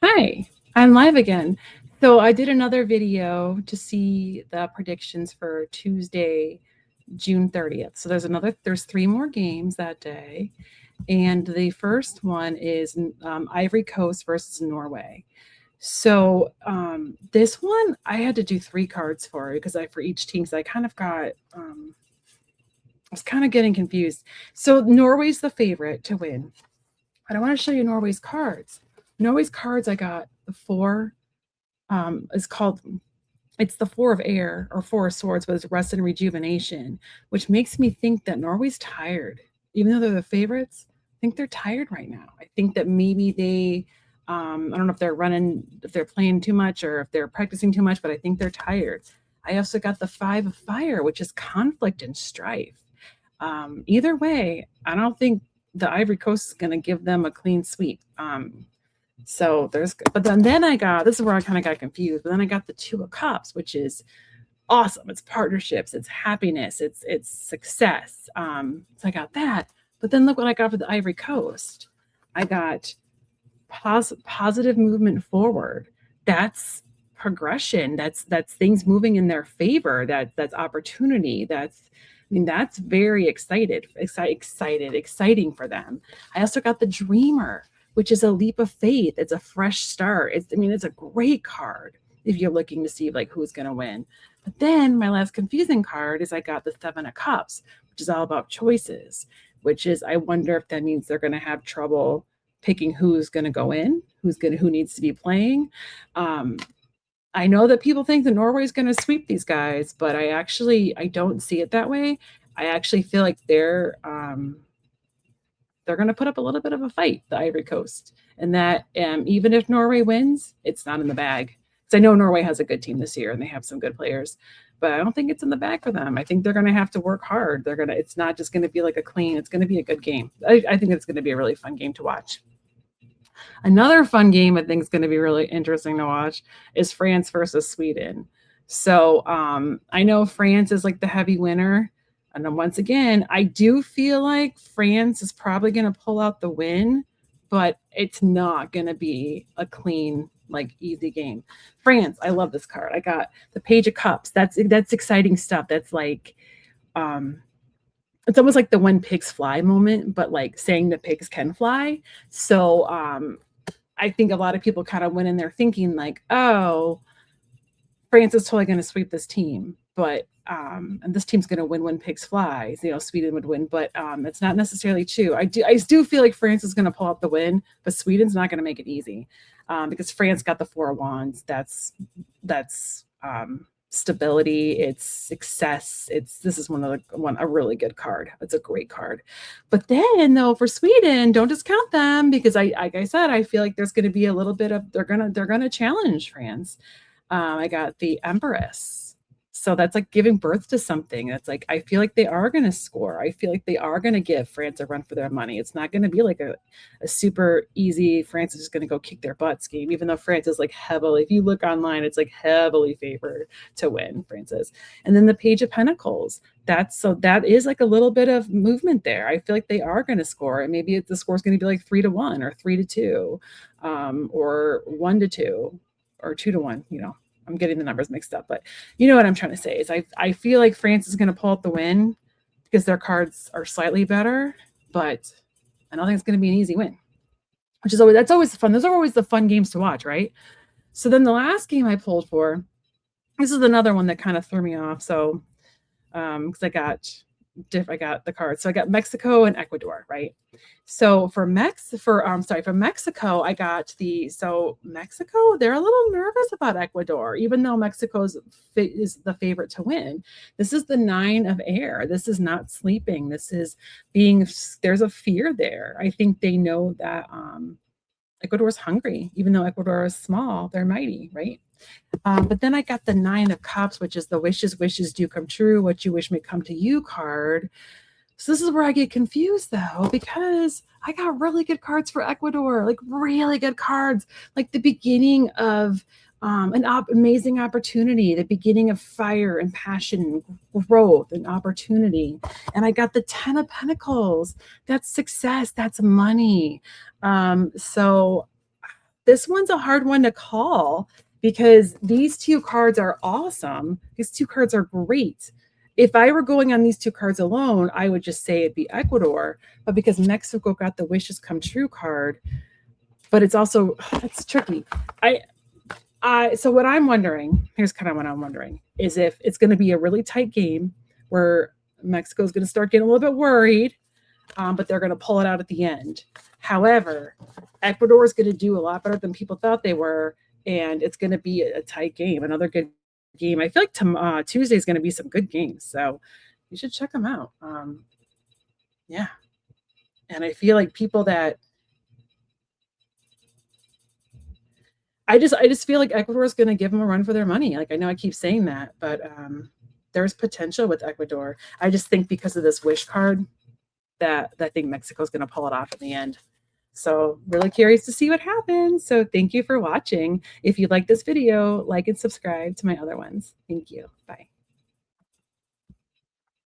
Hi, I'm live again. So I did another video to see the predictions for Tuesday, June 30th. So there's three more games that day. And the first one is Ivory Coast versus Norway. So this one I had to do three cards for for each team. So I kind of got I was kind of getting confused. So Norway's the favorite to win. But I want to show you Norway's cards. Norway's cards I got the four it's the four of air or four of swords, but it's rest and rejuvenation, which makes me think that Norway's tired. Even though they're the favorites, I think they're tired right now. I think that maybe I don't know if if they're playing too much or if they're practicing too much, but I think they're tired. I also got the five of fire, which is conflict and strife. Either way, I don't think the Ivory Coast is going to give them a clean sweep. But then I got, this is where I kind of got confused, but then I got the two of cups, which is awesome. It's partnerships, it's happiness, it's success. So I got that, but then look what I got for the Ivory Coast. I got positive movement forward. That's progression. That's things moving in their favor. That's opportunity. That's very exciting for them. I also got the dreamer, which is a leap of faith. It's a fresh start. It's a great card if you're looking to see like who's going to win. But then my last confusing card is I got the seven of cups, which is all about choices, which is I wonder if that means they're going to have trouble picking who's going to go in, who needs to be playing. I know that people think that Norway is going to sweep these guys, but I don't see it that way. I actually feel like they're going to put up a little bit of a fight, the Ivory Coast, and that even if Norway wins, it's not in the bag. Because I know Norway has a good team this year and they have some good players, but I don't think it's in the bag for them. I think they're going to have to work hard. It's not just going to be like it's going to be a good game. I think it's going to be a really fun game to watch. Another fun game I think is going to be really interesting to watch is France versus Sweden. So I know France is like the heavy winner. And then once again, I do feel like France is probably going to pull out the win, but it's not going to be a clean, like easy game. France, I love this card. I got the Page of Cups. That's exciting stuff. That's like it's almost like the when pigs fly moment, but like saying that pigs can fly. So I think a lot of people kind of went in there thinking like, oh, France is totally going to sweep this team, but and this team's going to win when pigs fly. Sweden would win, but it's not necessarily true. I do feel like France is going to pull out the win, but Sweden's not going to make it easy because France got the four of wands. That's stability, it's success. This is a really good card. It's a great card. But then though, for Sweden, don't discount them because like I said, I feel like there's going to be a little bit of they're gonna challenge France. I got the Empress. So that's like giving birth to something. That's like, I feel like they are going to score. I feel like they are going to give France a run for their money. It's not going to be like a super easy France is just going to go kick their butts game, even though France is like heavily, if you look online, it's like heavily favored to win, France is. And then the Page of Pentacles. That is like a little bit of movement there. I feel like they are going to score. And maybe the score is going to be like 3-1 or 3-2 or 1-2 or 2-1, I'm getting the numbers mixed up, but you know what I'm trying to say is I feel like France is going to pull out the win because their cards are slightly better, but I don't think it's going to be an easy win, that's always fun. Those are always the fun games to watch, right? So then the last game I pulled for, this is another one that kind of threw me off. So, because I got the cards. So I got Mexico and Ecuador, right? So for Mexico, I got Mexico, they're a little nervous about Ecuador, even though Mexico is the favorite to win. This is the 9 of air. This is not sleeping. This is there's a fear there. I think they know that Ecuador's hungry, even though Ecuador is small, they're mighty, right? But then I got the 9 of cups, which is the wishes do come true. What you wish may come to you card. So this is where I get confused though, because I got really good cards for Ecuador, like really good cards, like the beginning of an amazing opportunity, the beginning of fire and passion and growth and opportunity. And I got the 10 of Pentacles. That's success. That's money. So this one's a hard one to call because these two cards are awesome. These two cards are great. If I were going on these two cards alone, I would just say it'd be Ecuador. But because Mexico got the wishes come true card, but it's also, it's tricky. So what I'm wondering, here's kind of what I'm wondering, is if it's going to be a really tight game where Mexico's going to start getting a little bit worried, but they're going to pull it out at the end. However, Ecuador is going to do a lot better than people thought they were, and it's going to be a tight game, another good game. I feel like Tuesday is going to be some good games, so you should check them out. Yeah, and I feel like people that I just feel like Ecuador is going to give them a run for their money. Like I know I keep saying that, but there's potential with Ecuador. I just think because of this wish card that I think Mexico's going to pull it off in the end. So really curious to see what happens. So thank you for watching. If you like this video, like and subscribe to my other ones. Thank you. Bye.